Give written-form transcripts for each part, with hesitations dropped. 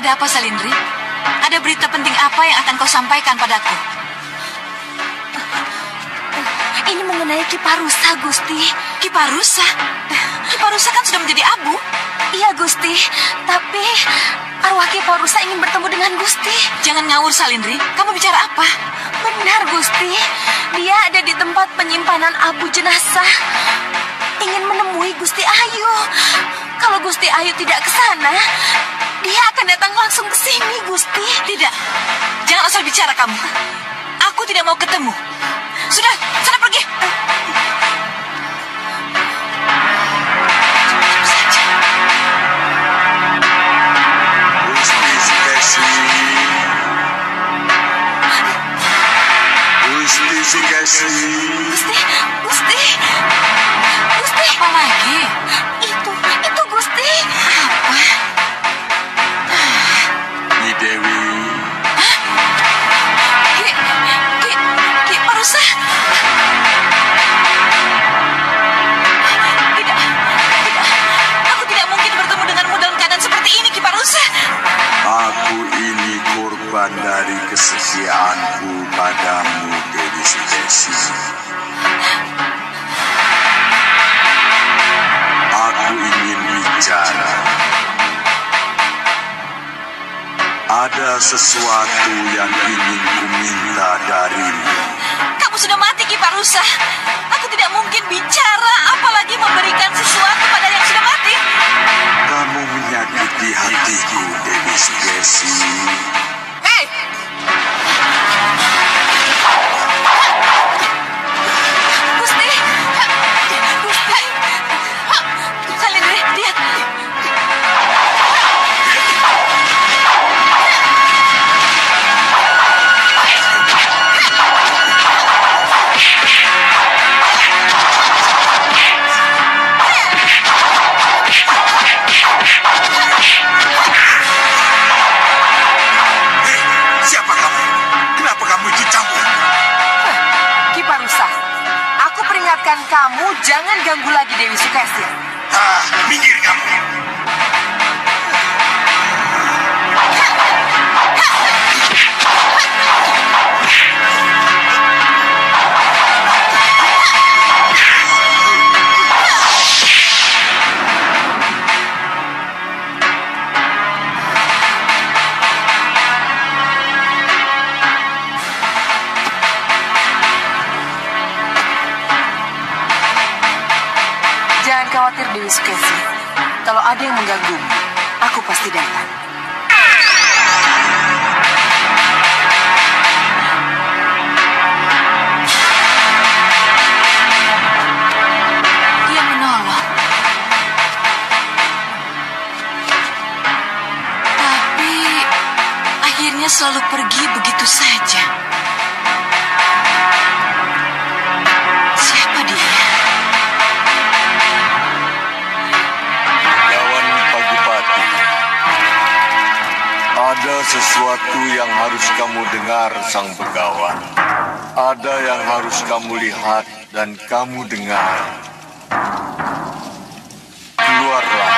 Ada apa, Salindri? Ada berita penting apa yang akan kau sampaikan padaku? Ini mengenai Kiparusa, Gusti. Kiparusa? Kiparusa kan sudah menjadi abu. Iya, Gusti. Tapi arwah Kiparusa ingin bertemu dengan Gusti. Jangan ngawur, Salindri. Kamu bicara apa? Benar, Gusti. Dia ada di tempat penyimpanan abu jenazah. Ingin menemui Gusti Ayu. Kalau Gusti Ayu tidak ke sana, dia akan datang langsung ke sini, Gusti. Tidak. Jangan asal bicara kamu. Aku tidak mau ketemu. Sudah, sana pergi. Gusti. Apa lagi? Itu Gusti. Apa? Nyi Dewi. Ki Parusa. Tidak. Aku tidak mungkin bertemu denganmu dalam keadaan seperti ini, Ki Parusa. Aku ini korban dari kesetiaanku padamu, Dewi Sukesi. Aku ingin bicara. Ada sesuatu yang ingin kuminta darimu. Kamu sudah mati, Ki Parusa. Aku tidak mungkin bicara, apalagi memberikan sesuatu pada yang sudah mati. Kamu menyakiti hatiku, Dewi Sukesi. Hei! Gusti! Salindri, lihat. Siapa kamu? Kenapa kamu ikut campur? Ki Parusa, aku peringatkan kamu jangan ganggu lagi Dewi Sukesi. Minggir kamu. Jangan khawatir Dewi Sukesi. Kalau ada yang mengganggumu, aku pasti datang. Dia menolong. Tapi akhirnya selalu pergi begitu saja. Siapa dia? Kawan Pagupati, ada sesuatu yang harus kamu dengar, Sang Begawan. Ada yang harus kamu lihat dan kamu dengar. Keluarlah,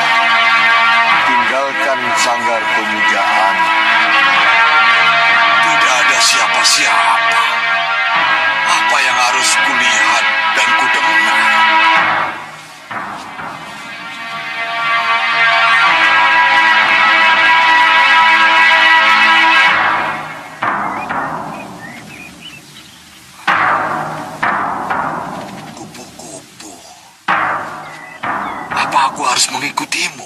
tinggalkan sanggar pemujaan. Tidak ada siapa-siapa. Apa yang harus kulihat dan kudengar? Kupu-kupu. Apa aku harus mengikutimu?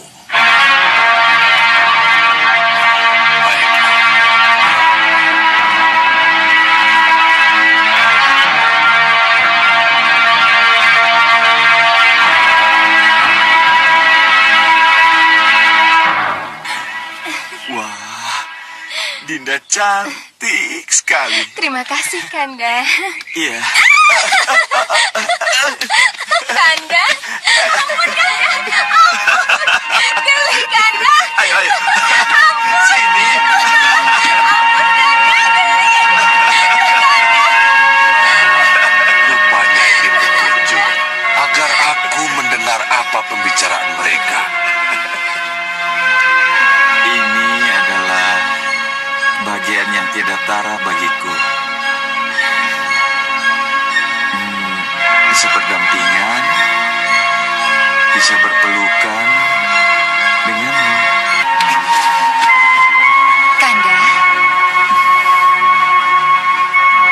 Baiklah. Wah, Dinda cantik sekali. Terima kasih, Kanda. Iya. Kanda? Ampun, Kanda. Ampun. Geli, Kanda. Ayo. Sini. Rupanya ini petunjuk agar aku mendengar apa pembicaraan mereka. Ini adalah bisa berdampingan, bisa berpelukan denganmu. Kanda,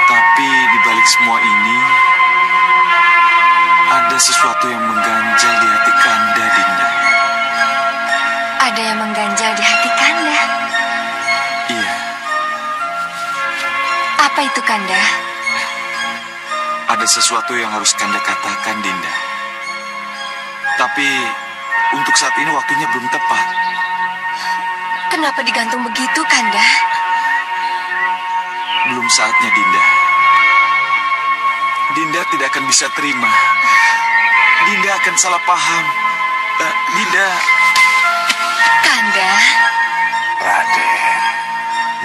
Tapi di balik semua ini, ada sesuatu yang mengganjal di hati Kanda, Dinda. ada yang mengganjal di hati Kanda. Iya, Apa itu, Kanda? ada sesuatu yang harus Kanda katakan, Dinda. Tapi untuk saat ini waktunya belum tepat. Kenapa digantung begitu, Kanda? Belum saatnya, Dinda. Dinda tidak akan bisa terima. Dinda akan salah paham. Dinda... Kanda, Raden,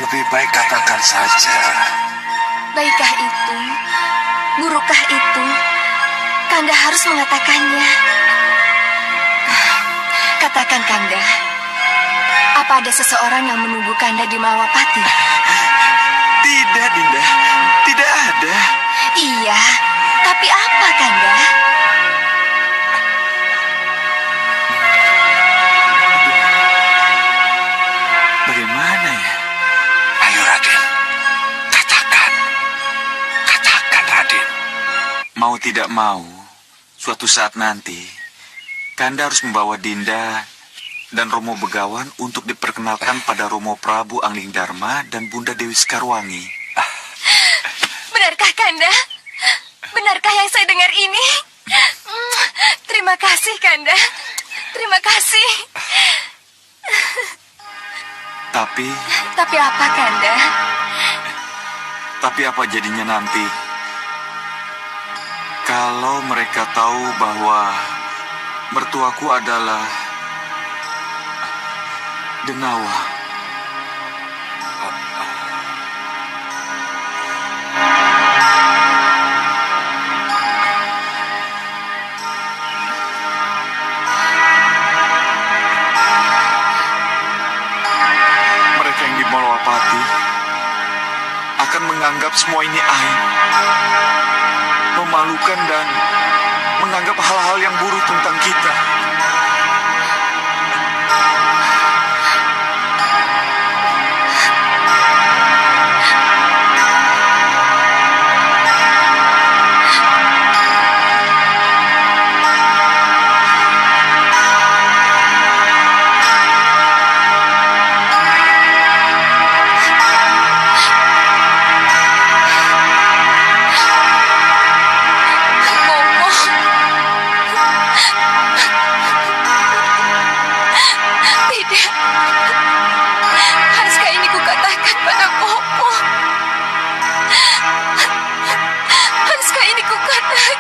lebih baik katakan saja. baikkah itu? Burukah itu? Kanda harus mengatakannya. Katakan, Kanda. Apa ada seseorang yang menunggu Kanda di Malawapati? Tidak, Dinda. Tidak ada. Iya, tapi apa, Kanda? Bagaimana ya? Ayo Raden, katakan. Katakan Raden. Mau tidak mau, suatu saat nanti, Kanda harus membawa Dinda dan Romo Begawan untuk diperkenalkan pada Romo Prabu Anglingdarma dan Bunda Dewi Sekarwangi. Benarkah, Kanda? Benarkah yang saya dengar ini? Terima kasih, Kanda. Terima kasih. Tapi Tapi apa, Kanda? apa jadinya nanti? Kalau mereka tahu bahwa mertuaku adalah Denawa. Mereka yang di Malawapati akan menganggap semua ini aib, memalukan dan menganggap hal-hal yang buruk tentang kita. Tidak. Haruskah ini kukatakan pada Bopo? Haruskah ini kukatakan?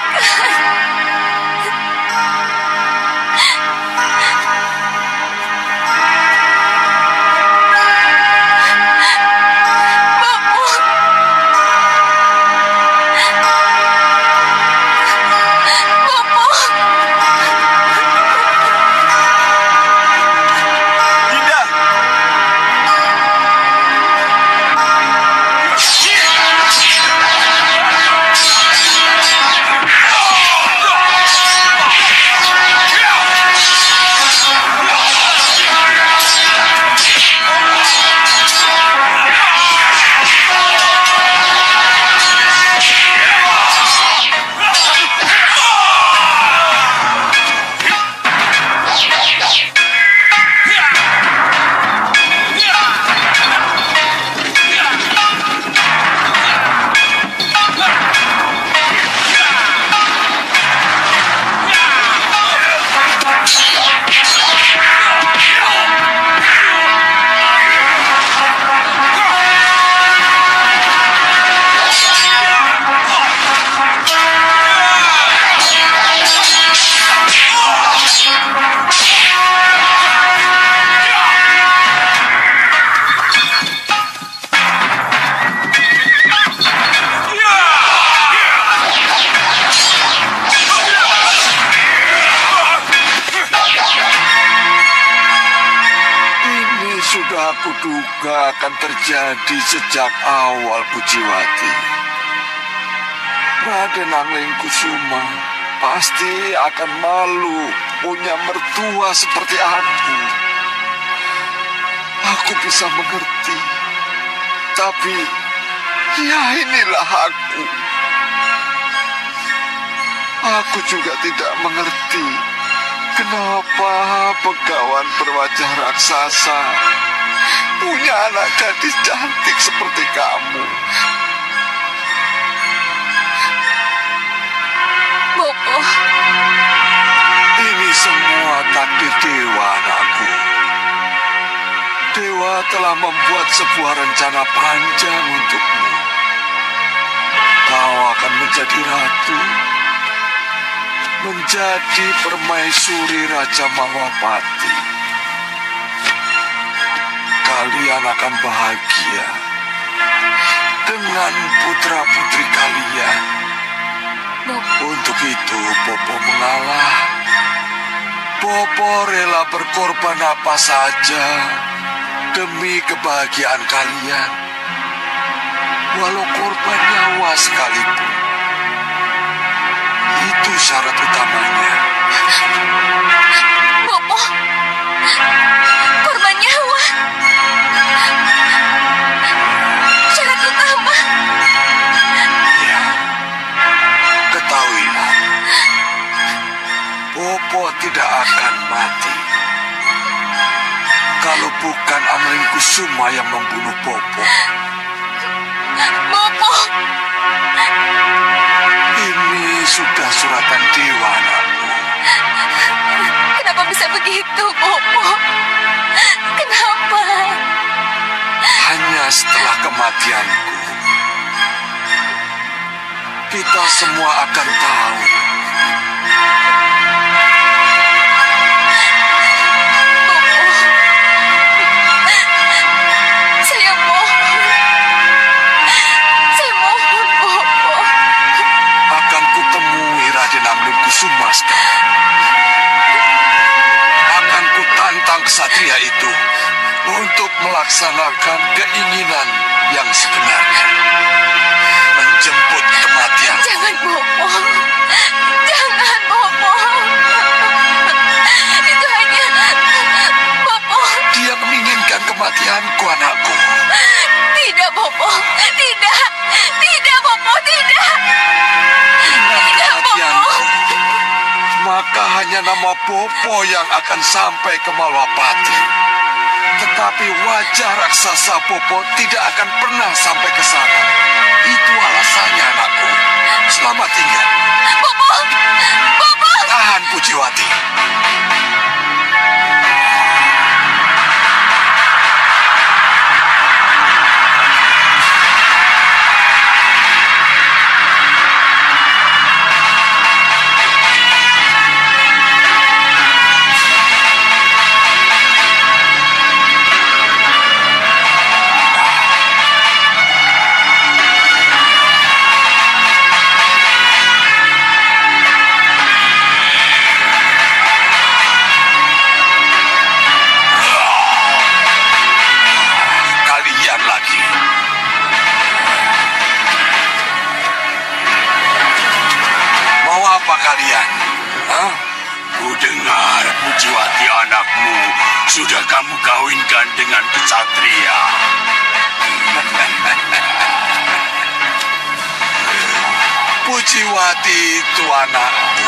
Bopo. Bopo. Dinda! Ini sudah aku duga akan terjadi sejak awal, Pujiwati. Raden Anglingkusuma pasti akan malu punya mertua seperti aku. Aku bisa mengerti, tapi ya inilah aku. Aku juga tidak mengerti kenapa Begawan berwajah raksasa punya anak gadis cantik seperti kamu. Bopo, Ini semua takdir dewa, anakku. Dewa telah membuat sebuah rencana panjang untukmu. Kau akan menjadi ratu, menjadi permaisuri Raja Mahapati. Kalian akan bahagia dengan putra-putri kalian. Untuk itu, Bopo mengalah. Bopo rela berkorban apa saja demi kebahagiaan kalian, walau korban nyawa sekalipun. Itu syarat utamanya. Bopo, korban nyawa. Syarat utama. Ya, ketahuilah, Bopo tidak akan mati. Kalau bukan Amlingkusuma yang membunuh Bopo. Bopo, Ini sudah suratan dewa, anakku. kenapa bisa begitu, Bopo? Kenapa? Hanya setelah kematianku, kita semua akan tahu. Akan kutemui Raden Amlingkusuma sekarang. Akan kutantang kesatria itu untuk melaksanakan keinginan yang sebenarnya. Menjemput kematian. Jangan, Bopo. Jangan, Bopo. Itu hanya... Bopo. Dia menginginkan kematianku, anakku. Tidak, Bopo. Tidak. Tidak, Bopo. Tidak. Tidak, Bopo. Kematianku. Maka hanya nama Bopo yang akan sampai ke Malwapati. Tetapi wajah raksasa Bopo tidak akan pernah sampai ke sana. Itu alasannya, anakku. Selamat tinggal. Bopo. Bopo. Tahan, Pujiwati. Kalian, hah? Ku dengar Pujiwati anakmu sudah kamu kawinkan dengan kesatria. Pujiwati itu anakku.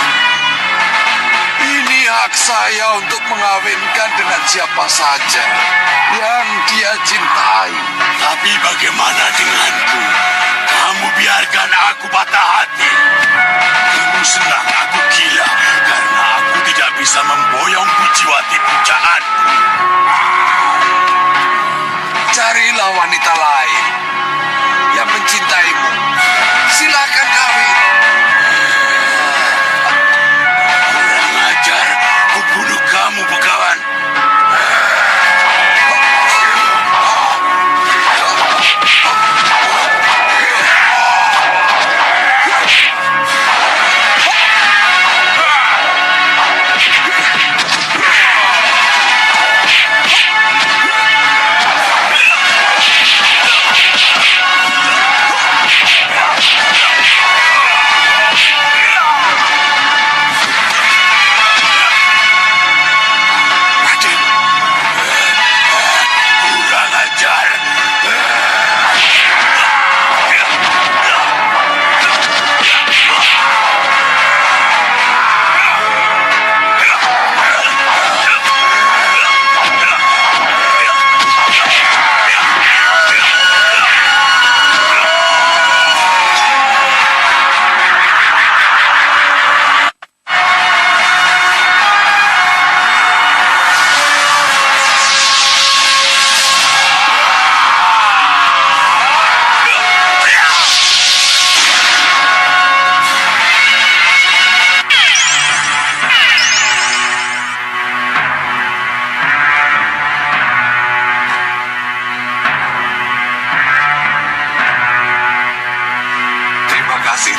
Ini hak saya untuk mengawinkan dengan siapa saja yang dia cintai. Tapi bagaimana denganku? Kamu biarkan aku patah hati. Kamu senang aku gila karena aku tidak bisa memboyong Pujiwati pujaanku. Carilah wanita lain yang mencintaimu. Silakan kawin. Kurang ajar, ku bunuh kamu, Begawan.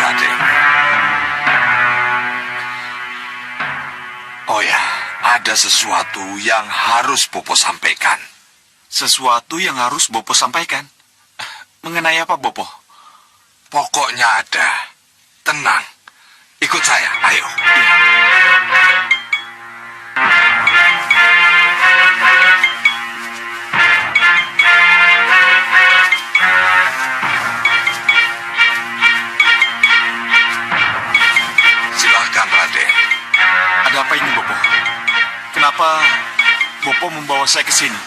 Raden. Oh ya, ada sesuatu yang harus Bopo sampaikan. Sesuatu yang harus Bopo sampaikan? Mengenai apa, Bopo? Pokoknya ada. Tenang. Ikut saya, ayo. Silahkan, Raden. Ada apa ini, Bopo? Kenapa Bopo membawa saya ke sini?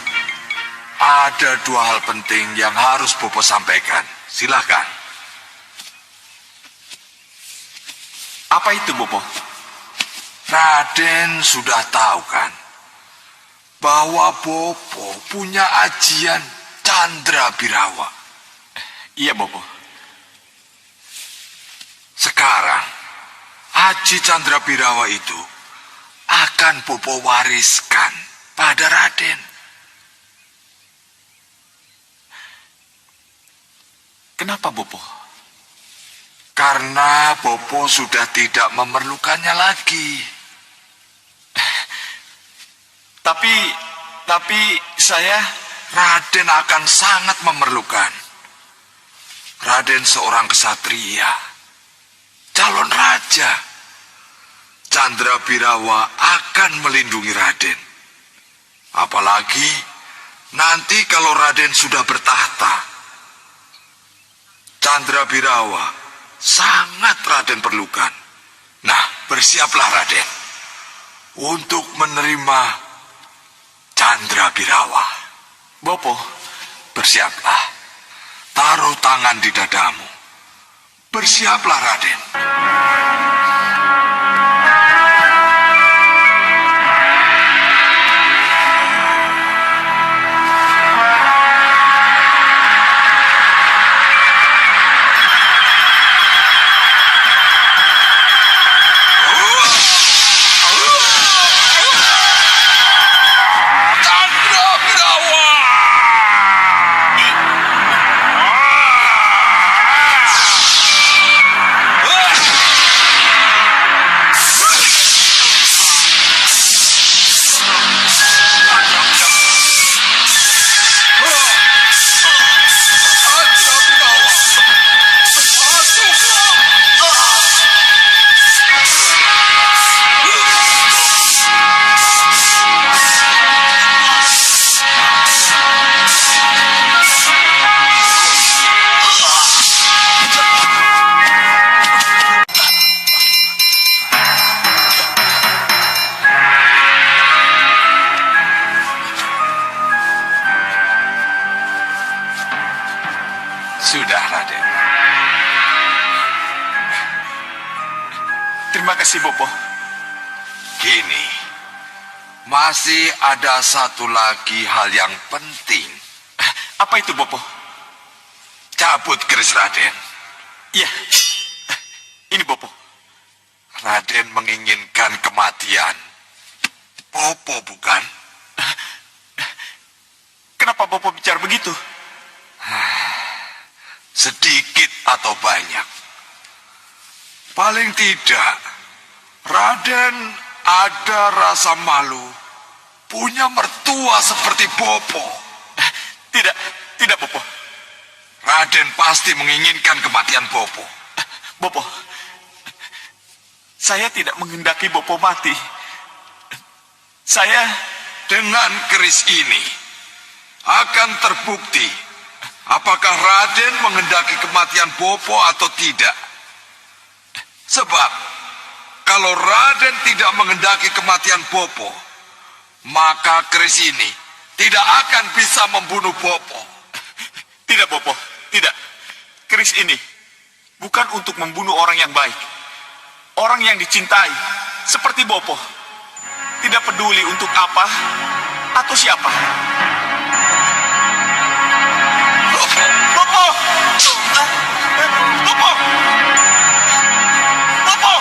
Ada dua hal penting yang harus Bopo sampaikan. Silahkan. Apa itu, Bopo? Raden sudah tahu kan bahwa Bopo punya ajian Candra Birawa. Iya, Bopo. Sekarang, aji Candra Birawa itu akan Bopo wariskan pada Raden. Kenapa, Bopo? Karena Bopo sudah tidak memerlukannya lagi. Tapi saya... Raden akan sangat memerlukan. Raden seorang kesatria, calon raja. Candra Birawa akan melindungi Raden. Apalagi nanti kalau Raden sudah bertahta. Candra Birawa sangat Raden perlukan. Nah, bersiaplah Raden untuk menerima Candra Birawa. Bopo, Bersiaplah. Taruh tangan di dadamu. Bersiaplah, Raden. Candra Birawa! Sudah, Raden. terima kasih, Bopo. Gini, masih ada satu lagi hal yang penting. Apa itu, Bopo? Cabut keris Raden. Iya, ini Bopo. Raden menginginkan kematian. Bopo bukan? Kenapa Bopo bicara begitu? Sedikit atau banyak. Paling tidak, Raden ada rasa malu punya mertua seperti Bopo. Tidak Bopo. Raden pasti menginginkan kematian Bopo. Bopo, saya tidak menghendaki Bopo mati. Saya... Dengan keris ini akan terbukti apakah Raden menghendaki kematian Bopo atau tidak. Sebab kalau Raden tidak menghendaki kematian Bopo, maka keris ini tidak akan bisa membunuh Bopo. Tidak, Bopo. Tidak. Keris ini bukan untuk membunuh orang yang baik. Orang yang dicintai, seperti Bopo. Tidak peduli untuk apa atau siapa. Bopo! Bopo! Bopo! Bopo!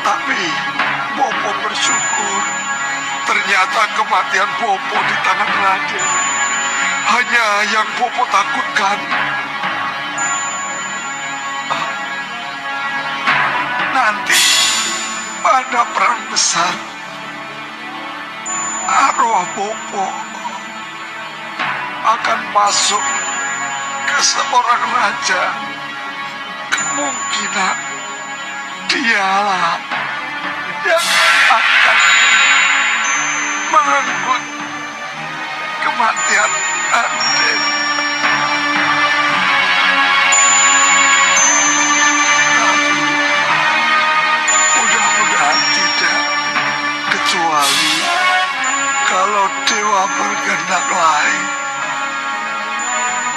Tapi Bopo Bopo bersyukur. Ternyata kematian Bopo di tangan Raden hanya yang Bopo takutkan. Nanti pada perang besar, arwah Bopo akan masuk ke seorang raja. Kemungkinan dialah yang akan merenggut kematian Raden. Tapi mudah-mudahan tidak, kecuali kalau dewa berkehendak lain.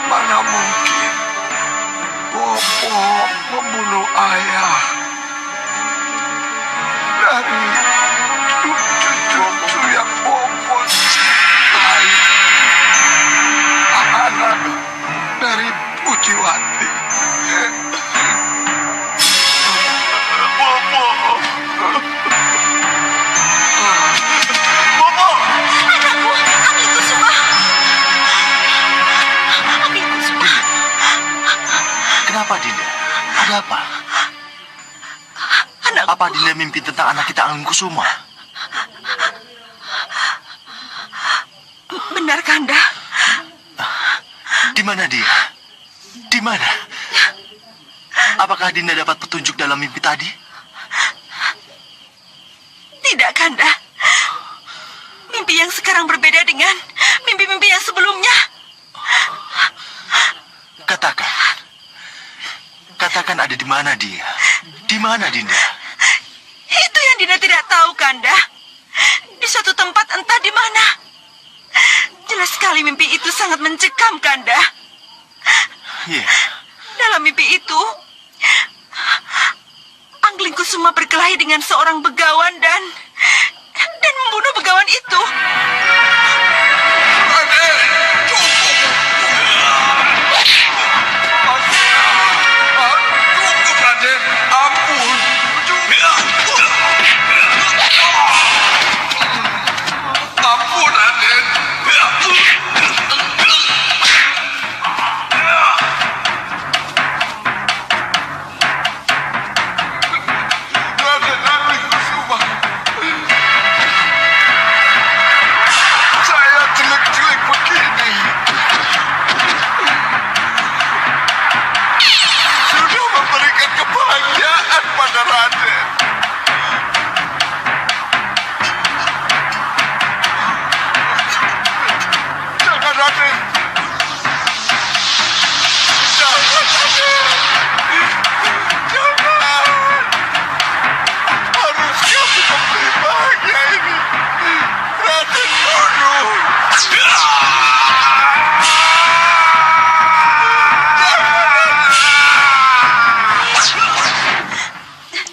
Mana mungkin Bopo membunuh ayah dari cucu yang Bopo cintai, anak dari Pujiwati. Bopo. Bopo. Anakku, Angling Kusuma. Angling Kusuma. Kenapa, Dinda? Ada apa? Anakku. Apa Dinda mimpi tentang anak kita Angling Kusuma? Benar, Kanda. Di mana dia? Di mana? Apakah Dinda dapat petunjuk dalam mimpi tadi? Tidak, Kanda. Mimpi yang sekarang berbeda dengan mimpi-mimpi yang sebelumnya. Katakan. Katakan ada di mana dia? Di mana Dinda? Itu yang Dinda tidak tahu, Kanda. Di suatu tempat entah di mana. Jelas sekali mimpi itu sangat mencekam, Kanda. Iya. Dalam mimpi itu, Angling Kusuma berkelahi dengan seorang begawan dan membunuh begawan itu. Raden, cukup. Cukup, Raden. Ampun. Ampun, Raden. Raden Angling Kusuma. Saya jelek-jelek begini sudah memberikan kebahagiaan pada Raden. Jangan, Raden. Jangan, Raden. Jangan. Haruskah aku memberi bahagia ini? Raden bunuh.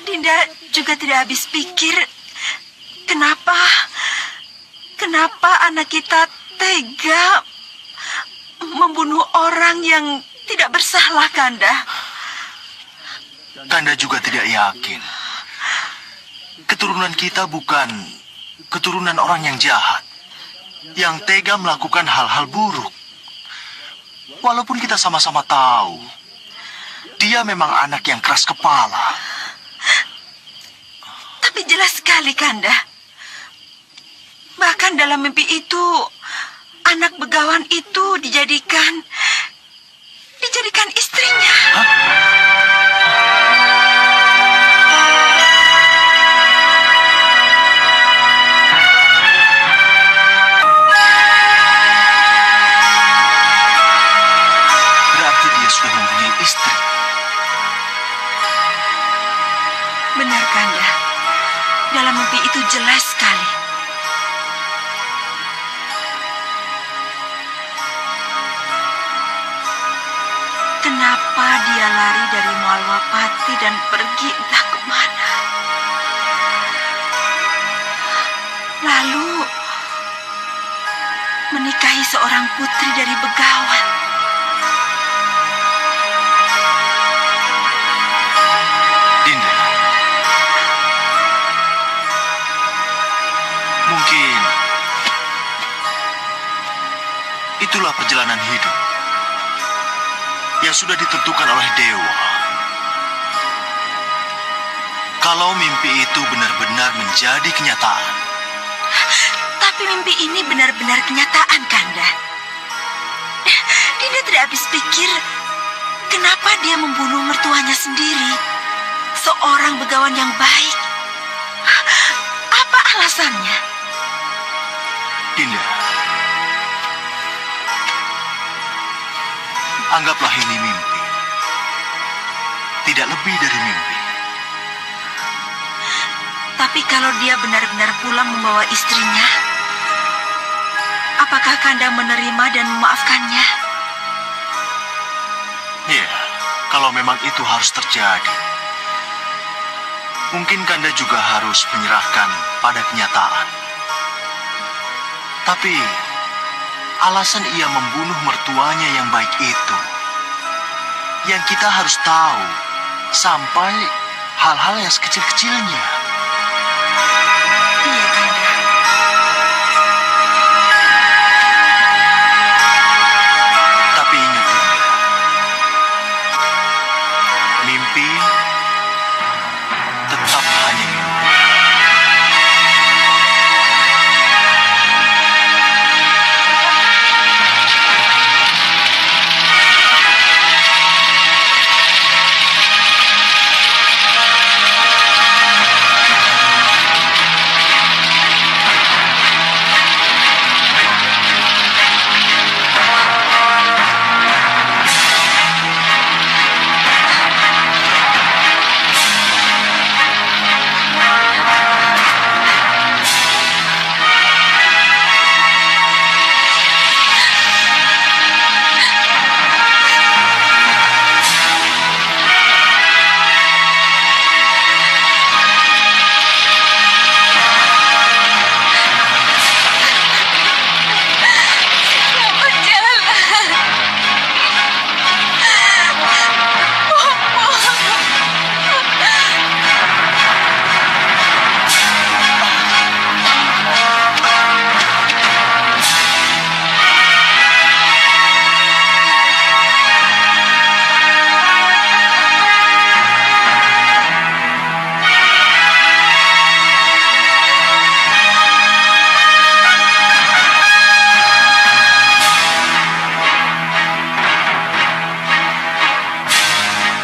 Dinda juga tidak habis pikir kenapa anak kita tega membunuh orang yang tidak bersalah, Kanda. Kanda juga tidak yakin. Keturunan kita bukan keturunan orang yang jahat, yang tega melakukan hal-hal buruk. Walaupun kita sama-sama tahu, dia memang anak yang keras kepala. Tapi jelas sekali, Kanda. Bahkan dalam mimpi itu, anak begawan itu dijadikan istrinya. Berarti dia sudah mempunyai istri. Benar, Kanda. Dalam mimpi itu jelas sekali. Kenapa dia lari dari Malwapati dan pergi entah kemana? Lalu menikahi seorang putri dari begawan. Dinda, Itulah perjalanan hidup yang sudah ditentukan oleh dewa. Kalau mimpi itu benar-benar menjadi kenyataan. Tapi mimpi ini benar-benar kenyataan, Kanda. Dinda tidak habis pikir kenapa dia membunuh mertuanya sendiri. Seorang begawan yang baik. Apa alasannya? Dinda, anggaplah ini mimpi. Tidak lebih dari mimpi. Tapi kalau dia benar-benar pulang membawa istrinya, apakah Kanda menerima dan memaafkannya? Ya, kalau memang itu harus terjadi, mungkin Kanda juga harus menyerahkan pada kenyataan. Tapi, alasan ia membunuh mertuanya yang baik itu, yang kita harus tahu, sampai hal-hal yang sekecil-kecilnya. Iya, Kanda. Tapi ingat, Dinda, mimpi tetap hanya mimpi.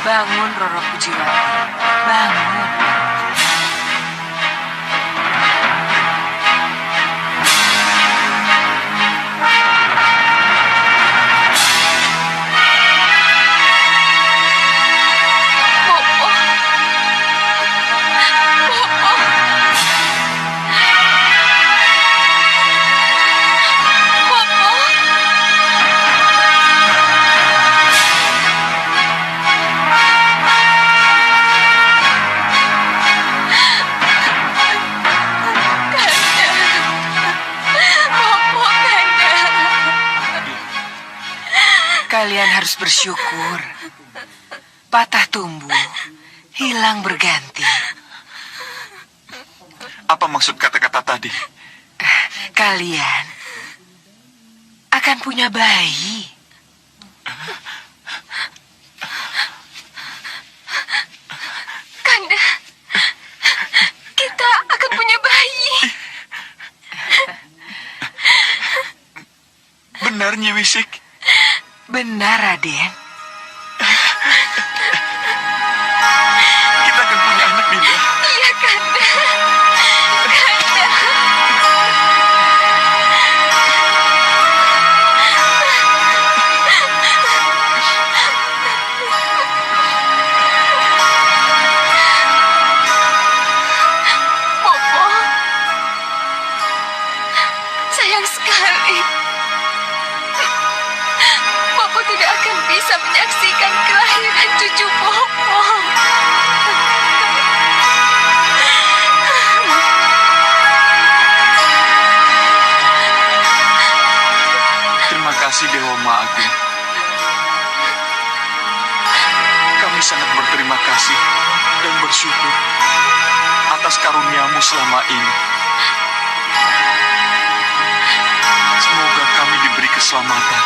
Bangun, Roro Pujiwati. Bangun. Kalian harus bersyukur. Patah tumbuh, hilang berganti. Apa maksud kata-kata tadi? Kalian akan punya bayi. Kanda, kita akan punya bayi. Benar, Nyi Wisik? Benar, Raden. Kita akan punya anak, Dinda. Iya, Kanda. Kanda. Bopo. Sayang sekali. Bopo tidak akan bisa menyaksikan kelahiran cucu Bopo. Terima kasih, Dewa Ma Agung. Kami sangat berterima kasih dan bersyukur atas karuniamu selama ini. Semoga kami diberi keselamatan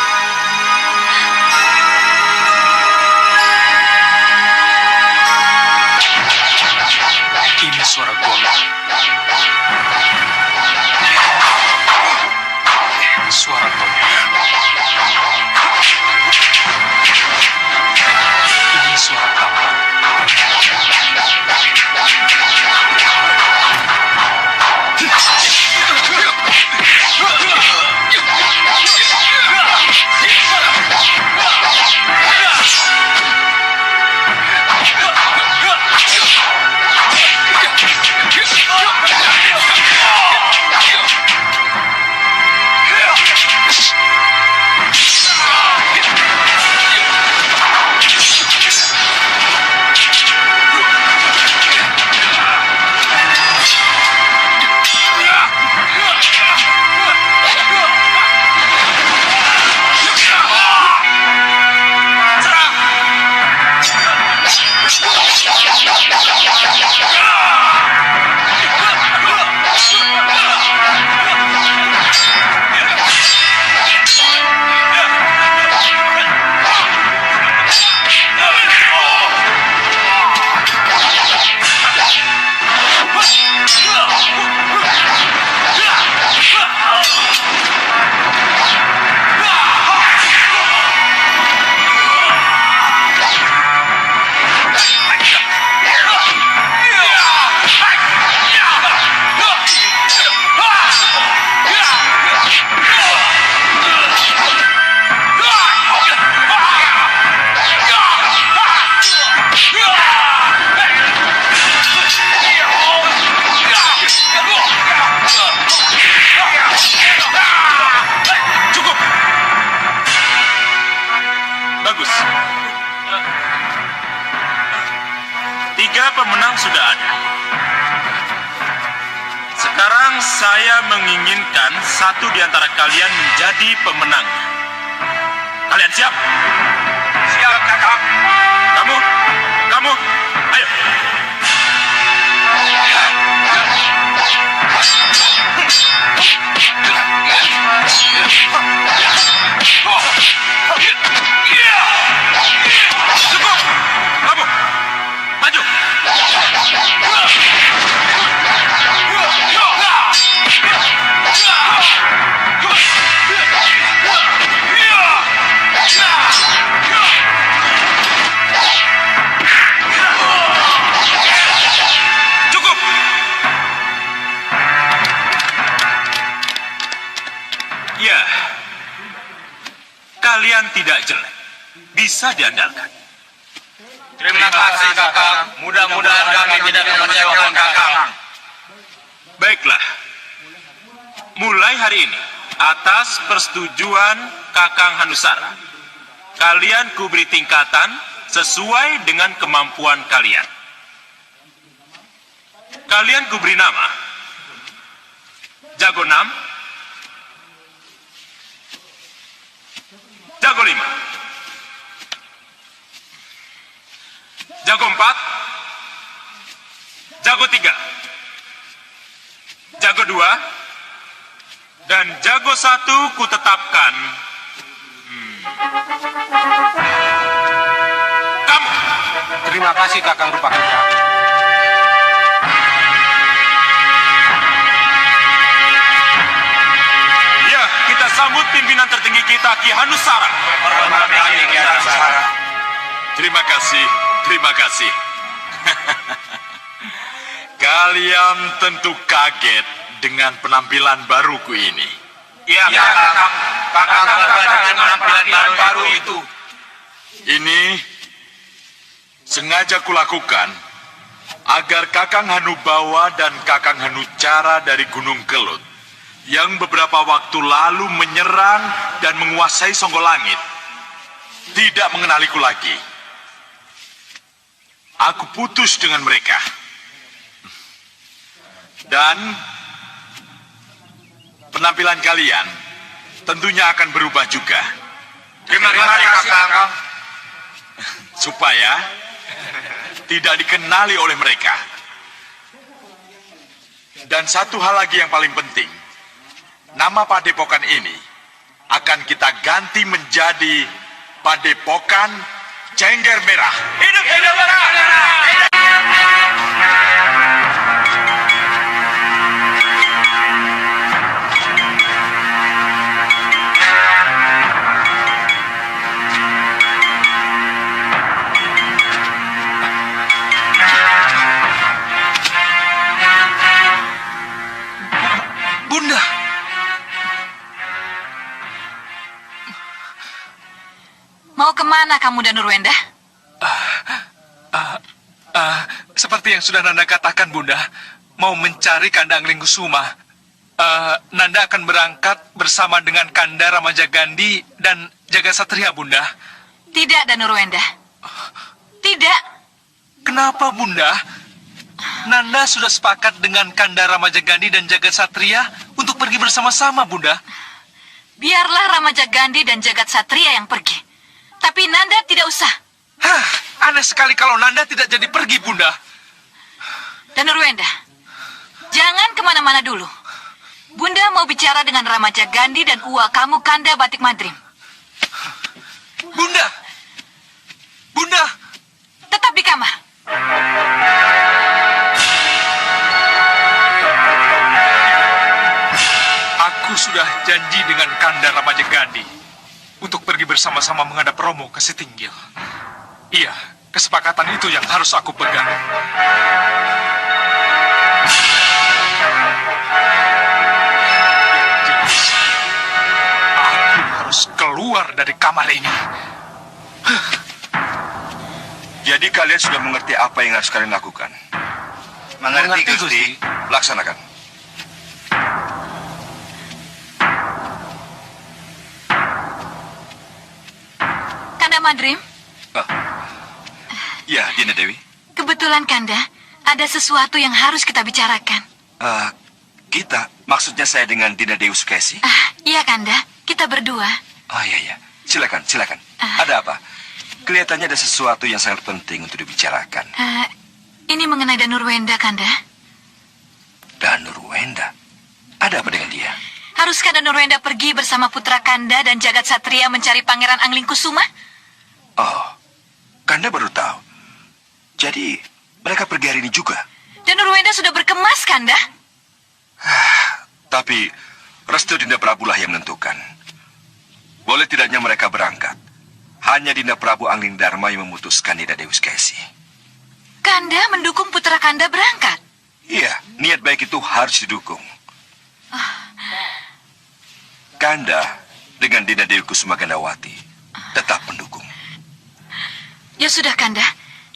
saya menginginkan satu di antara kalian menjadi pemenang. Kalian siap? Siap, Kakang. Kamu, ayo. Cukup! Kamu, maju! Cukup! Ya, kalian tidak jelek. Bisa diandalkan. Terima kasih, Kakang. Mudah-mudahan kami tidak mengecewakan Kakang. Baiklah. Mulai hari ini, atas persetujuan Kakang Hanusara, kalian kuberi tingkatan sesuai dengan kemampuan kalian. Kalian kuberi nama Jago 6, Jago 5, Jago 4, Jago 3, Jago 2, dan Jago 1 kutetapkan kamu. Terima kasih, Kakang Rupakerja. Ya, kita sambut pimpinan tertinggi kita, Ki Hanusara. Terima kasih. Kalian tentu kaget dengan penampilan baruku ini. Ya, Kakang. Kakang dengan penampilan baru itu. Ini sengaja kulakukan agar Kakang Hanubawa dan Kakang Hanucara dari Gunung Kelut yang beberapa waktu lalu menyerang dan menguasai Songgolangit tidak mengenaliku lagi. Aku putus dengan mereka. Dan penampilan kalian tentunya akan berubah juga. Terima kasih, Kakang. Supaya tidak dikenali oleh mereka. Dan satu hal lagi yang paling penting, nama padepokan ini akan kita ganti menjadi Padepokan Cengger Merah. hidup merah! Bunda, Mau kemana kamu dan Nurwenda? Seperti yang sudah Nanda katakan, Bunda, mau mencari Kanda Anglingkusuma. Nanda akan berangkat bersama dengan Kanda Ramajagandhi dan Jaga Satria, Bunda. Tidak, dan Nurwenda. Tidak. Kenapa, Bunda? Nanda sudah sepakat dengan Kanda Ramajagandhi dan Jaga Satria untuk pergi bersama-sama, Bunda. Biarlah Ramajagandhi dan Jagat Satria yang pergi. Tapi Nanda tidak usah. Hah, aneh sekali kalau Nanda tidak jadi pergi, Bunda. Dan Nurwenda, jangan kemana-mana dulu. Bunda mau bicara dengan Ramajagandhi dan uwa kamu Kanda Batik Madrim. Bunda! Bunda! Tetap di kamar. Aku sudah janji dengan Kanda Ramajagandhi untuk pergi bersama-sama menghadap Romo ke Sitinggil. Iya, kesepakatan itu yang harus aku pegang. Jelas, aku harus keluar dari kamar ini. Jadi kalian sudah mengerti apa yang harus kalian lakukan? Mengerti, Gusti. Laksanakan. Kanda Madrim, Ya, Dinda Dewi. kebetulan Kanda, ada sesuatu yang harus kita bicarakan. Kita, maksudnya saya dengan Dinda Dewi Sukesi. Iya, Kanda. Kita berdua. Oh iya. Silakan. Ada apa? Kelihatannya ada sesuatu yang sangat penting untuk dibicarakan. Ini mengenai Danurwenda, Kanda. Danurwenda? Ada apa dengan dia? Haruskah Danurwenda pergi bersama putra Kanda dan jagat satria mencari Pangeran Anglingkusuma? Oh, Kanda baru tahu. Jadi, mereka pergi hari ini juga? Danurwenda sudah berkemas, Kanda. Tapi, restu Dinda Prabu lah yang menentukan. Boleh tidaknya mereka berangkat. Hanya Dinda Prabu Angling Dharma yang memutuskan Dinda Dewi Sukesi. Kanda mendukung putra Kanda berangkat? Iya, niat baik itu harus didukung. Kanda dengan Dinda Dewi Kusuma Gandawati tetap mendukung. Ya sudah, Kanda.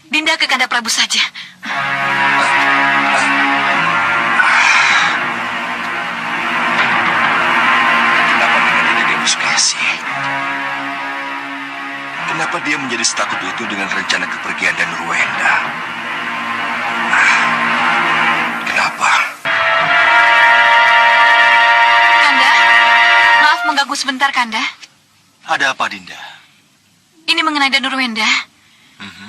Dinda ke Kanda Prabu saja. Kenapa dengan Dinda Dewi Sukesi? Kenapa dia menjadi setakut itu dengan rencana kepergian Danurwenda? Kenapa? Kanda, maaf mengganggu sebentar, Kanda. Ada apa, Dinda? Ini mengenai Danurwenda.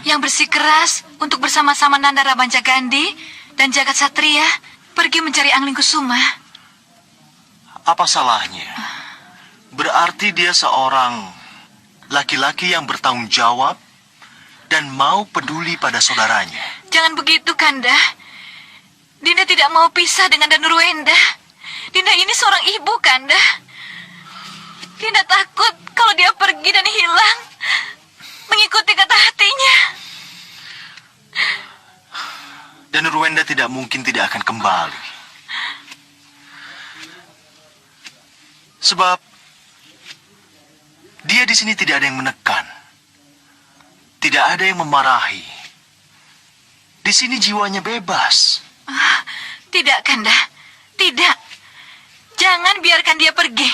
Yang bersikeras untuk bersama-sama Nanda Rabanca Gandhi dan Jagat Satria pergi mencari Anglingkusuma. Apa salahnya? Berarti dia seorang laki-laki yang bertanggung jawab dan mau peduli pada saudaranya. Jangan begitu, Kanda. Dinda tidak mau pisah dengan Danurwenda. Dinda ini seorang ibu, Kanda. Dinda takut kalau dia pergi dan hilang, mengikuti kata hatinya. Danurwenda tidak mungkin tidak akan kembali. Sebab dia di sini tidak ada yang menekan. Tidak ada yang memarahi. Di sini jiwanya bebas. Tidak, Kanda. Tidak. Jangan biarkan dia pergi.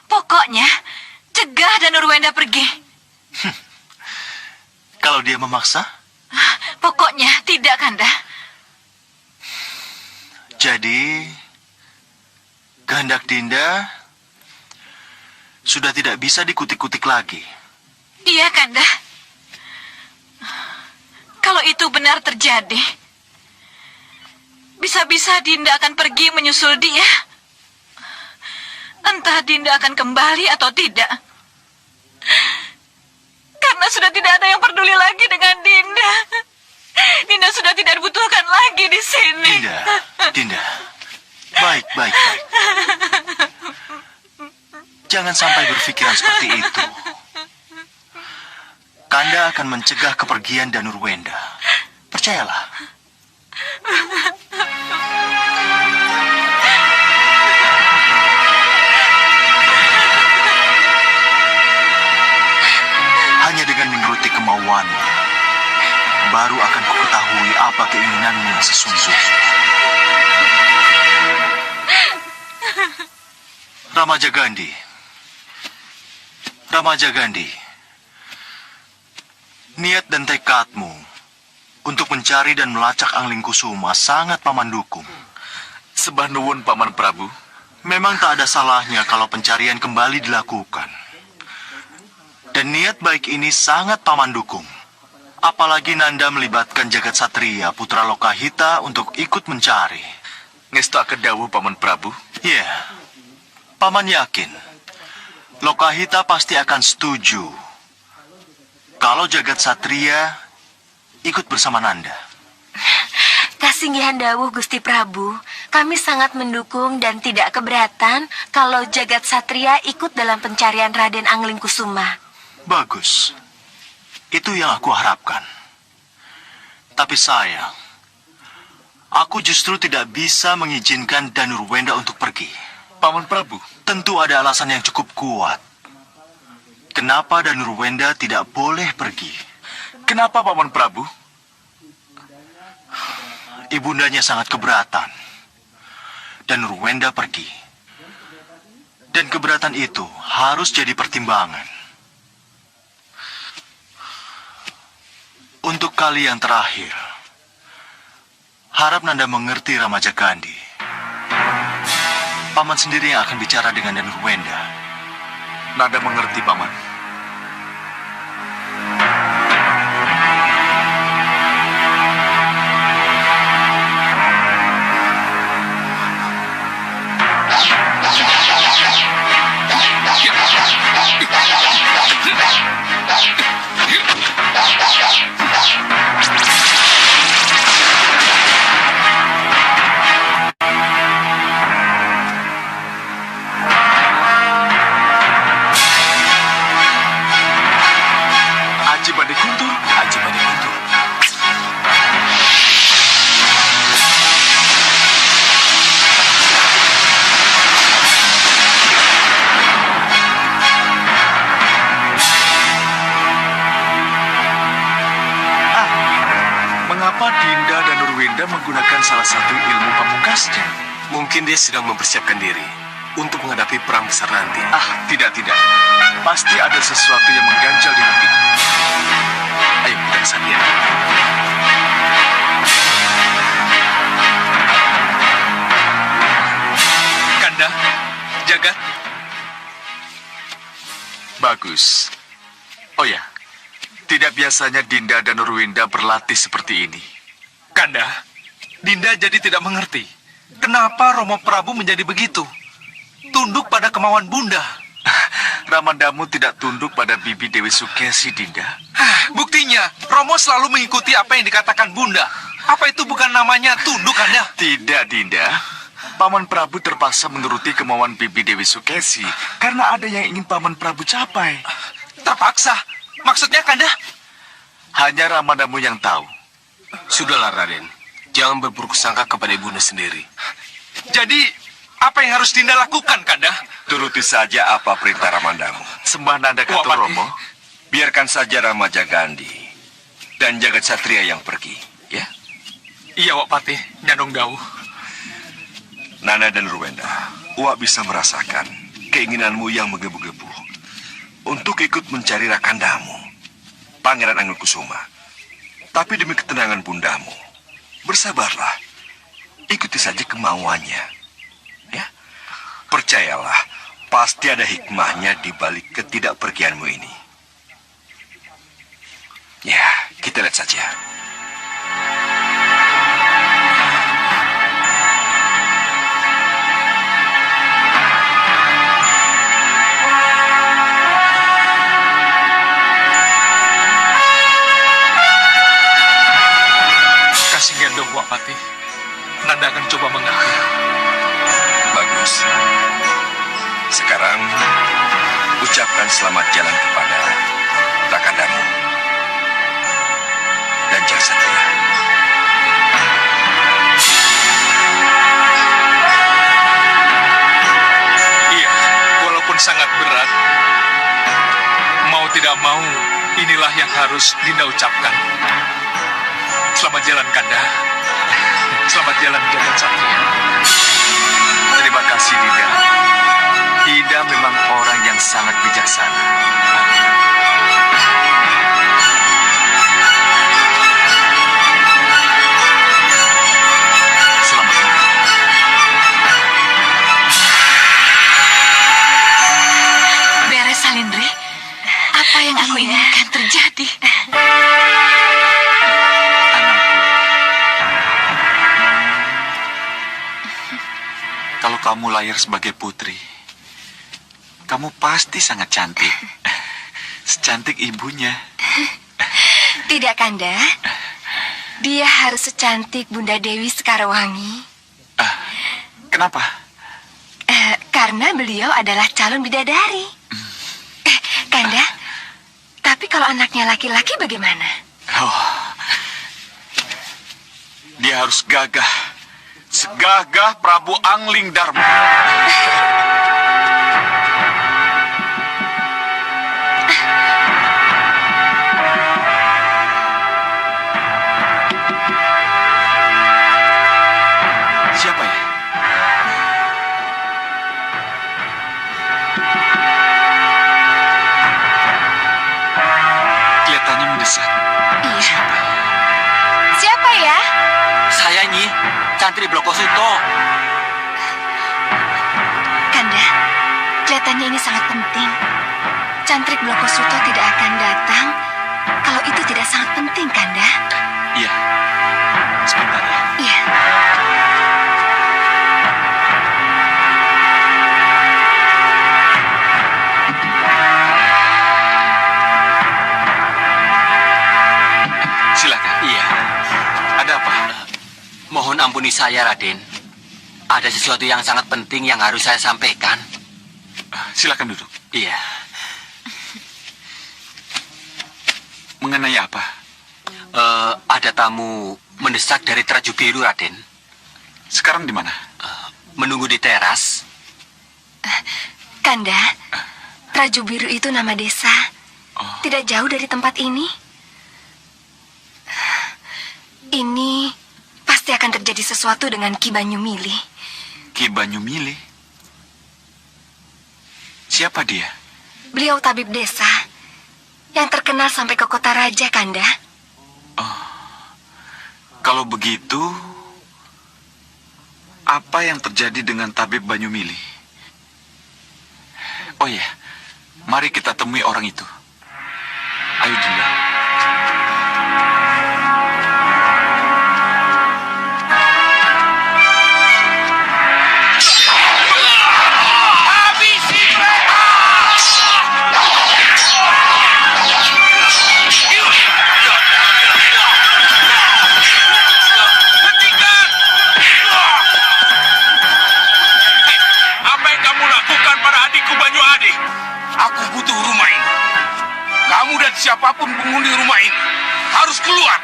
Pokoknya, cegah Danurwenda pergi. Kalau dia memaksa? Pokoknya tidak, Kanda. Jadi, kehendak Dinda sudah tidak bisa dikutik-kutik lagi. Iya, Kanda. Kalau itu benar terjadi, bisa-bisa Dinda akan pergi menyusul dia. Entah Dinda akan kembali atau tidak. Karena sudah tidak ada yang peduli lagi dengan Dinda. Dinda sudah tidak dibutuhkan lagi di sini. Dinda. Baik. Jangan sampai berpikiran seperti itu. Kanda akan mencegah kepergian Danurwenda. Percayalah. Hanya dengan menuruti kemauanmu, baru akan kuketahui apa keinginanmu yang sesungguhnya. Ramaja Gandhi, niat dan tekadmu untuk mencari dan melacak Anglingkusuma sangat paman dukung. Sembah nuwun, Paman Prabu. Memang tak ada salahnya kalau pencarian kembali dilakukan. Dan niat baik ini sangat paman dukung. Apalagi Nanda melibatkan Jagat Satria, putra Lokahita untuk ikut mencari. Ngestu akedawuh, Paman Prabu. Ya, paman yakin Lokahita pasti akan setuju kalau Jagat Satria ikut bersama Nanda. Kasinggihan dawuh Gusti Prabu, kami sangat mendukung dan tidak keberatan kalau Jagat Satria ikut dalam pencarian Raden Anglingkusuma. Bagus. Itu yang aku harapkan. Tapi sayang, aku justru tidak bisa mengizinkan Danurwenda untuk pergi. Paman Prabu. Tentu ada alasan yang cukup kuat. Kenapa Danurwenda tidak boleh pergi? Kenapa, Paman Prabu? Ibundanya sangat keberatan. Danurwenda pergi. Dan keberatan itu harus jadi pertimbangan. Untuk kali yang terakhir, harap Nanda mengerti Ramaja Gandhi. Paman sendiri yang akan bicara dengan Dan Ruwenda. Nanda mengerti, Paman. Aji Bade Kuntur. Aji Bade Kuntur. Mengapa Dinda dan Nurwenda menggunakan salah satu ilmu pamungkasnya? Mungkin dia sedang mempersiapkan diri untuk menghadapi perang besar nanti. Tidak. Pasti ada sesuatu yang mengganjal di hatinya. Ayo kita ke sana. Kanda, Jagat, Bagus. Oh ya, tidak biasanya Dinda dan Nurwenda berlatih seperti ini. Kanda, Dinda jadi tidak mengerti. Kenapa Romo Prabu menjadi begitu? Tunduk pada kemauan Bunda. Ramandamu tidak tunduk pada Bibi Dewi Sukesi, Dinda. Buktinya, Romo selalu mengikuti apa yang dikatakan Bunda. Apa itu bukan namanya tunduk, Kanda? Tidak, Dinda. Paman Prabu terpaksa menuruti kemauan Bibi Dewi Sukesi karena ada yang ingin Paman Prabu capai. Terpaksa? Maksudnya, Kanda? Hanya Ramandamu yang tahu. Sudahlah, Raden. Jangan berburuk sangka kepada ibunda sendiri. Jadi, apa yang harus Dinda lakukan, Kanda? Turuti saja apa perintah Ramandamu. Sembah Nanda Katur Wapati. Romo. Biarkan saja Ramaja Gandhi dan Jagat Satria yang pergi, ya? Iya, Wak Patih, Nyandong Dawuh. Nana dan Ruwenda, Wak bisa merasakan keinginanmu yang menggebu-gebu untuk ikut mencari rakandamu, Pangeran Anggelkusuma. Tapi demi ketenangan bundamu, bersabarlah. Ikuti saja kemauannya. Ya, percayalah, pasti ada hikmahnya di balik ketidakpergianmu ini. Ya, kita lihat saja. Kasih gendong, Wak Patih. Nanda akan coba mengerti. Bagus. Sekarang, ucapkan selamat jalan kepada rakandamu dan Jagat Satria. Iya, walaupun sangat berat, mau tidak mau, inilah yang harus Dinda ucapkan. Selamat jalan, Kanda. Selamat jalan, Jagat Satria. Terima kasih, Dinda. Dinda memang orang yang sangat bijaksana. Selamat tinggal. Beres, Salindri. Apa yang aku inginkan terjadi. Anakku, kalau kamu lahir sebagai putri, kamu pasti sangat cantik. Secantik ibunya. Tidak, Kanda. Dia harus secantik Bunda Dewi Sekarwangi. Kenapa? Karena beliau adalah calon bidadari. Kanda, tapi kalau anaknya laki-laki bagaimana? Oh, dia harus gagah. Segagah Prabu Angling Dharma. Siapa ya? Kelihatannya mendesak. Iya. Siapa ya? Saya Nyi, Cantri Bloko Suto. Kelihatannya ini sangat penting. Cantrik Blokosuto tidak akan datang kalau itu tidak sangat penting, Kanda. Iya. Sebentar ya. Iya. Silakan. Iya. Ada apa? Mohon ampuni saya, Raden. Ada sesuatu yang sangat penting yang harus saya sampaikan. Silakan duduk. Iya. Mengenai apa? Ada tamu mendesak dari Traju Biru, Raden. Sekarang di mana? Menunggu di teras. Kanda, Traju Biru itu nama desa. Tidak jauh dari tempat ini. Ini pasti akan terjadi sesuatu dengan Ki Banyumili. Ki Banyumili? Siapa dia? Beliau tabib desa yang terkenal sampai ke kota raja, Kanda. Kalau begitu, apa yang terjadi dengan tabib Banyumili? Oh ya, mari kita temui orang itu. Ayo, Dinda. Apa yang kamu lakukan pada adikku Banyu Adi? Aku butuh rumah ini. Kamu dan siapapun penghuni rumah ini harus keluar.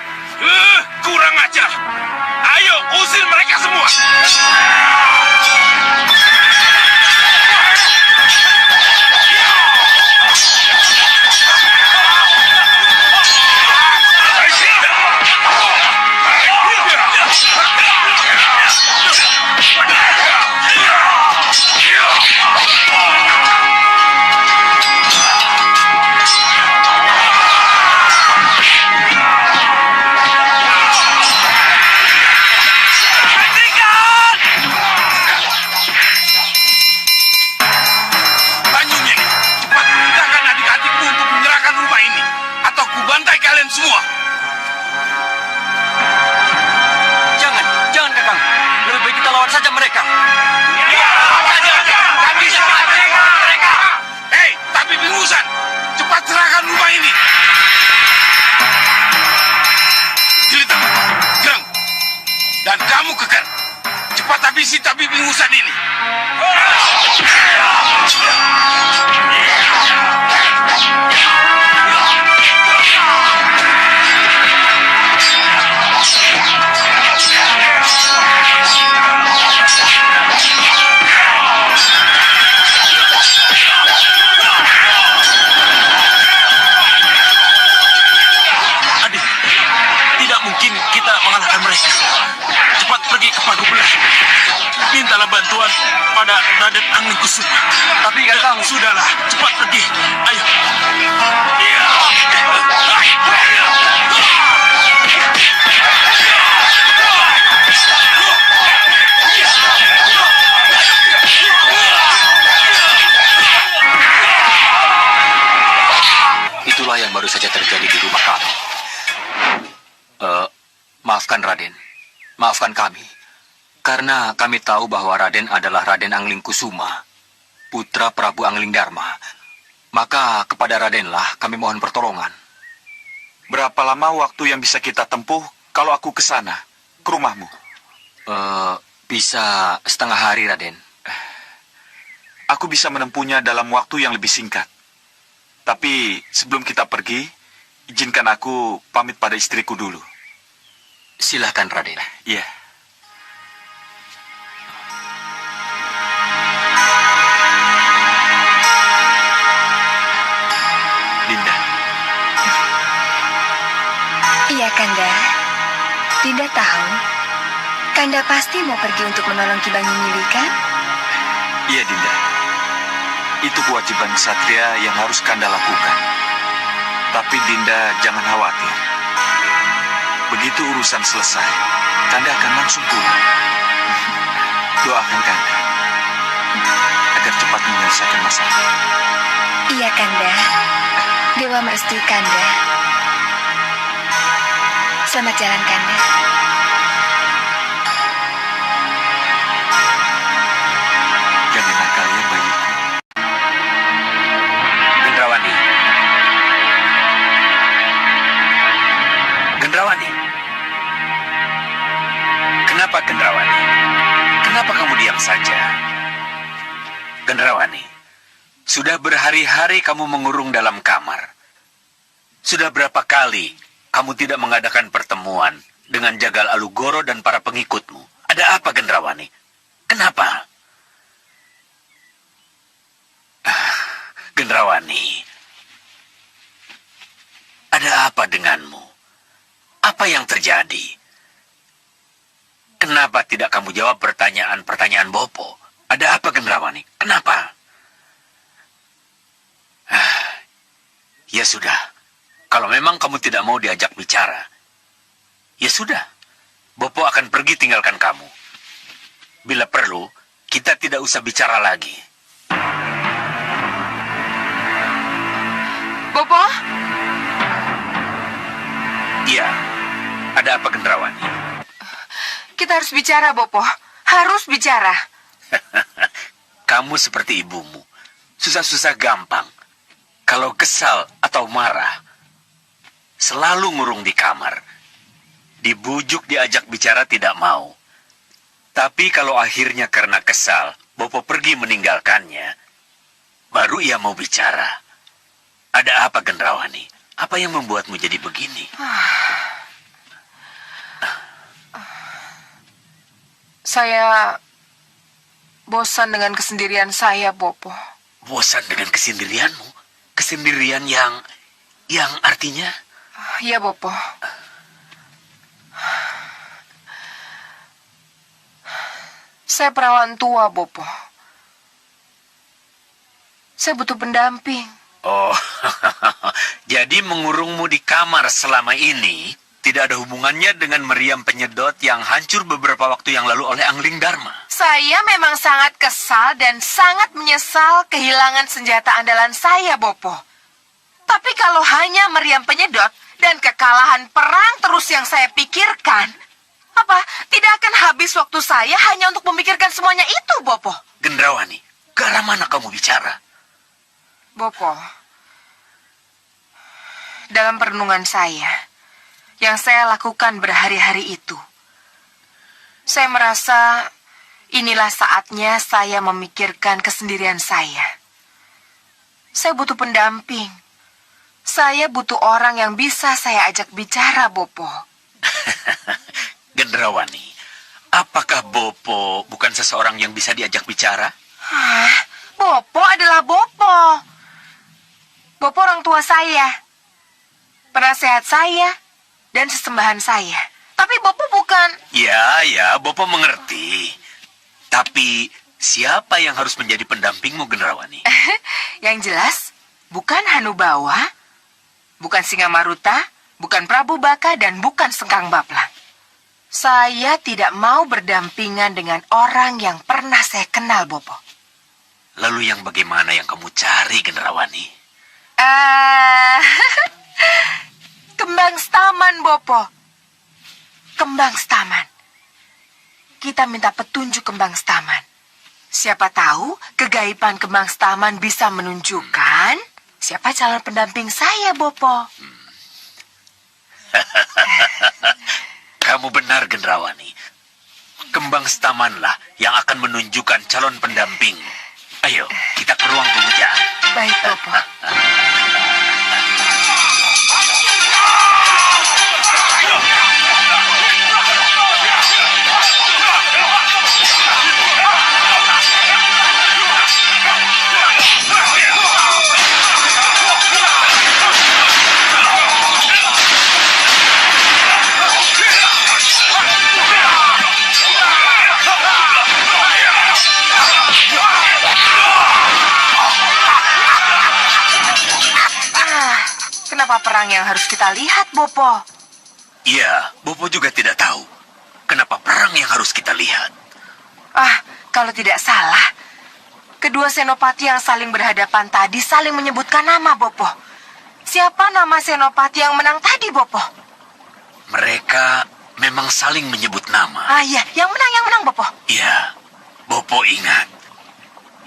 Kurang ajar. Ayo, usir mereka semua. Banyumili, cepat perintahkan adik-adikmu untuk menyerahkan rumah ini, atau kubantai kalian semua. Jangan Kakang. Lebih baik kita lawan saja mereka. Hei, tapi bingusan, cepat serahkan rumah ini. Jelita, Gereng, dan kamu Kekar, cepat habisi tapi bingusan ini. Adik, tidak mungkin kita mengalahkan mereka. Cepat pergi ke Pagobelah. Mintalah bantuan pada Raden Anglingkusuma. Tapi Kakang, Sudahlah, cepat pergi. Ayo. itulah yang baru saja terjadi di rumah kami. Maafkan Raden. Maafkan kami. Karena kami tahu bahwa Raden adalah Raden Anglingkusuma, putra Prabu Anglingdarma. Maka kepada Radenlah kami mohon pertolongan. Berapa lama waktu yang bisa kita tempuh kalau aku ke sana, ke rumahmu? Bisa setengah hari, Raden. Aku bisa menempuhnya dalam waktu yang lebih singkat. Tapi sebelum kita pergi, izinkan aku pamit pada istriku dulu. Silahkan, Raden. Iya. Dinda. Iya, Kanda. Dinda tahu. Kanda pasti mau pergi untuk menolong Ki Banyumili, kan? Iya, Dinda. Itu kewajiban Satria yang harus Kanda lakukan. Tapi Dinda jangan khawatir. Begitu urusan selesai, Kanda akan langsung pulang. Doakan Kanda agar cepat dapat menyelesaikan masalah. Iya, Kanda. Dewa merestui Kanda. Selamat jalan, Kanda. Jangan nakal ya bayiku. Gendrawani. Gendrawani. Kenapa Gendrawani? Kenapa kamu diam saja? Gendrawani, sudah berhari-hari kamu mengurung dalam kamar. Sudah berapa kali kamu tidak mengadakan pertemuan dengan Jagal Alugoro dan para pengikutmu? Ada apa, Gendrawani? Kenapa? Gendrawani, ada apa denganmu? Apa yang terjadi? Kenapa tidak kamu jawab pertanyaan-pertanyaan Bopo? Ada apa, Gendrawani? Kenapa? Ya sudah, kalau memang kamu tidak mau diajak bicara, ya sudah, Bopo akan pergi tinggalkan kamu. Bila perlu, kita tidak usah bicara lagi. Bopo? Iya, ada apa, Gendrawani? Kita harus bicara, Bopo. Harus bicara. Kamu seperti ibumu. Susah-susah gampang. Kalau kesal atau marah, selalu ngurung di kamar. Dibujuk diajak bicara tidak mau. Tapi kalau akhirnya karena kesal, Bopo pergi meninggalkannya, baru ia mau bicara. Ada apa, Gendrawani? Apa yang membuatmu jadi begini? Saya bosan dengan kesendirian saya, Bopo. Bosan dengan kesendirianmu? Kesendirian yang artinya? Iya, Bopo. Saya perawan tua, Bopo. Saya butuh pendamping. Oh, jadi mengurungmu di kamar selama ini tidak ada hubungannya dengan meriam penyedot yang hancur beberapa waktu yang lalu oleh Angling Dharma. Saya memang sangat kesal dan sangat menyesal kehilangan senjata andalan saya, Bopo. Tapi kalau hanya meriam penyedot dan kekalahan perang terus yang saya pikirkan, apa tidak akan habis waktu saya hanya untuk memikirkan semuanya itu, Bopo? Gendrawani, ke arah mana kamu bicara? Bopo, dalam perenungan saya, yang saya lakukan berhari-hari itu, saya merasa inilah saatnya saya memikirkan kesendirian saya. Saya butuh pendamping. Saya butuh orang yang bisa saya ajak bicara, Bopo. Gendrawani, apakah Bopo bukan seseorang yang bisa diajak bicara? Hah? Bopo adalah Bopo. Bopo orang tua saya, penasehat saya, dan sesembahan saya. Tapi Bopo bukan... Ya, Bopo mengerti. Tapi siapa yang harus menjadi pendampingmu, Gendrawani? Yang jelas, bukan Hanubawa, bukan Singamaruta, bukan Prabu Baka, dan bukan Sengkang Baplang. Saya tidak mau berdampingan dengan orang yang pernah saya kenal, Bopo. Lalu yang bagaimana yang kamu cari, Gendrawani? Kembang Staman, Bopo. Kembang Staman. Kita minta petunjuk Kembang Staman. Siapa tahu kegaiban Kembang Staman bisa menunjukkan siapa calon pendamping saya, Bopo. Kamu benar, Gendrawani. Kembang Stamanlah yang akan menunjukkan calon pendamping. Ayo, kita ke ruang pemujaan. Baik, Bopo. Kenapa perang yang harus kita lihat, Bopo? Iya, Bopo juga tidak tahu. Kenapa perang yang harus kita lihat? Kalau tidak salah, Kedua senopati yang saling berhadapan tadi saling menyebutkan nama, Bopo. Siapa nama senopati yang menang tadi, Bopo? Mereka memang saling menyebut nama. Ah iya, yang menang, Bopo. Ya, Bopo ingat.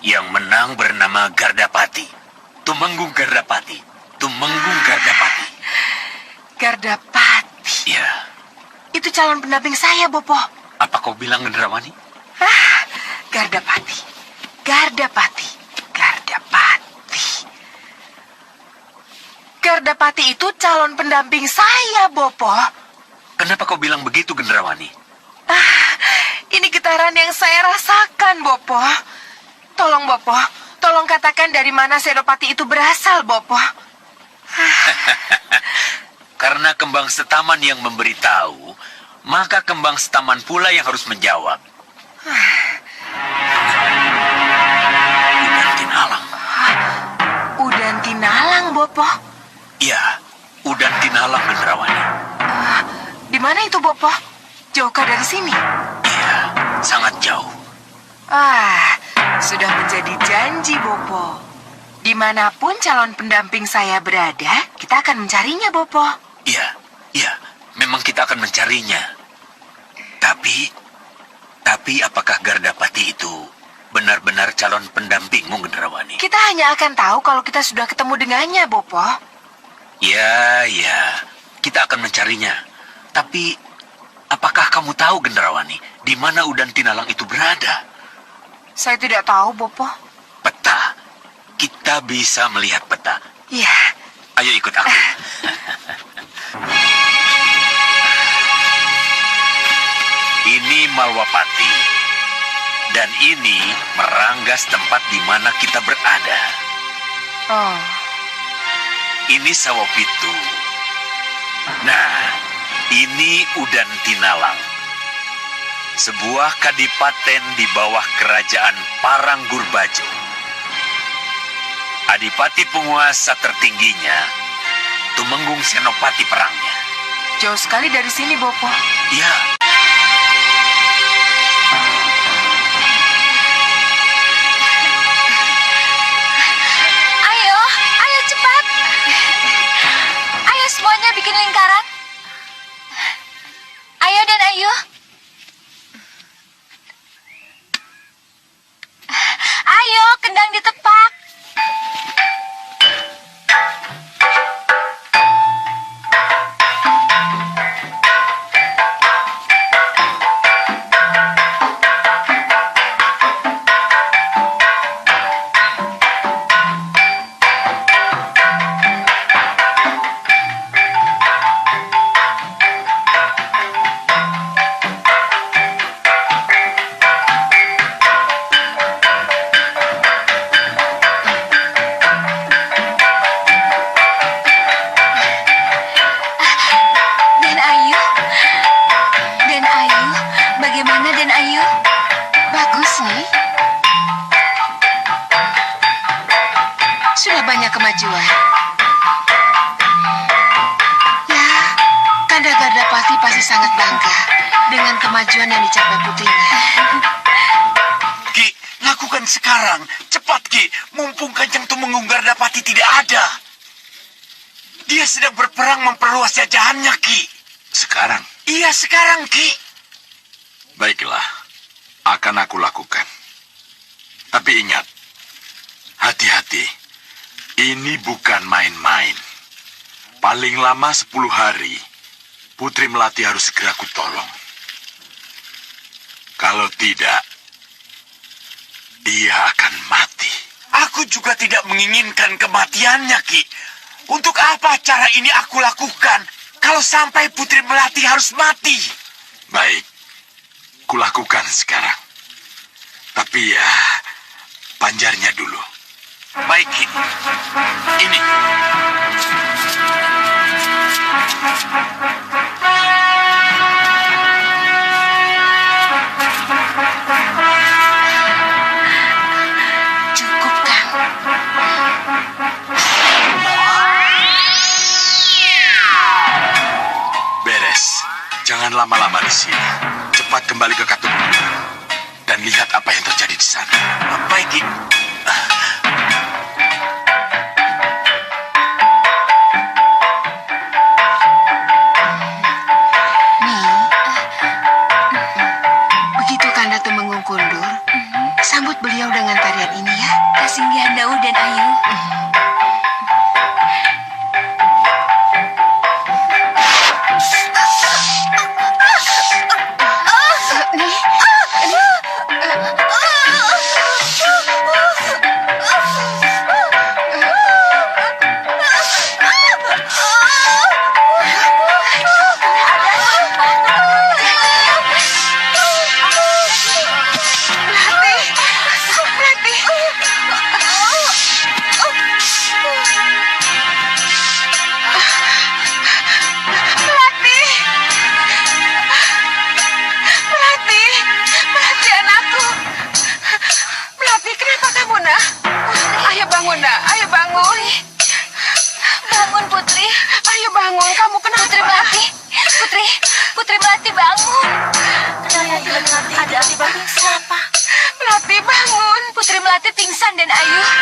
Yang menang bernama Gardapati. Tumenggung Gardapati. Tumenggung Gardapati. Gardapati. Ya, Itu calon pendamping saya, Bopo. apa kau bilang, Gendrawani? Gardapati. Gardapati itu calon pendamping saya, Bopo. Kenapa kau bilang begitu, Gendrawani? Ini getaran yang saya rasakan, Bopo. Tolong, Bopo. Tolong katakan dari mana senopati itu berasal, Bopo. Karena kembang setaman yang memberitahu, maka kembang setaman pula yang harus menjawab. Udan Tinalang. Udan Tinalang, Bopo. Ya, Udan Tinalang, Gendrawani. Di mana itu, Bopo? Jauhkah dari sini? Iya, sangat jauh. Sudah menjadi janji, Bopo. Dimanapun calon pendamping saya berada, kita akan mencarinya, Bopo. Iya, memang kita akan mencarinya. Tapi apakah Gardapati itu benar-benar calon pendampingmu, Gendrawani? Kita hanya akan tahu kalau kita sudah ketemu dengannya, Bopo. Ya, kita akan mencarinya. Tapi, apakah kamu tahu, Gendrawani, di mana Udan Tinalang itu berada? Saya tidak tahu, Bopo. Peta. Kita bisa melihat peta. Iya. Ayo ikut aku. Ini Malwapati. Dan ini Meranggas, tempat di mana kita berada. Oh, Ini Sawopitu. Nah, ini Udan Tinalang. Sebuah kadipaten di bawah kerajaan Parangurbajo. Adipati penguasa tertingginya, Tumenggung Senopati perangnya. jauh sekali dari sini, Bopo. Ya, Ayo cepat. Ayo semuanya bikin lingkaran. Ayo dan ayo. Ayo, kendang ditepak. Dan Ayu, bagaimana Dan Ayu? Bagus nih. Sudah banyak kemajuan. Ya, Kanda Gardapati pasti sangat bangga dengan kemajuan yang dicapai putrinya. Ki, lakukan sekarang. Cepat, Ki. Mumpung Kanjeng Tumenggung Gardapati tidak ada. Dia sedang berperang memperluas jajahannya, Ki. Sekarang, Iya, sekarang, Ki. baiklah, akan aku lakukan. Tapi ingat, hati-hati. Ini bukan main-main. Paling lama 10 hari, Putri Melati harus segera kutolong. Kalau tidak, dia akan mati. Aku juga tidak menginginkan kematiannya, Ki. Untuk apa cara ini aku lakukan kalau sampai Putri Melati harus mati? Baik, kulakukan sekarang. Tapi ya, panjarnya dulu. Baik, Ki. Ini. Cukup, Kang. Beres. Jangan lama-lama di sini. Cepat kembali ke Katubulu dan lihat apa yang terjadi di sana. Baik, Ki. Begitu Kanda Tumenggung kundur, sambut beliau dengan tarian ini ya. Kasinggihan Daud dan Ayu. Putri Melati bangun. Melati bangun. Putri Melati pingsan dan Ayu.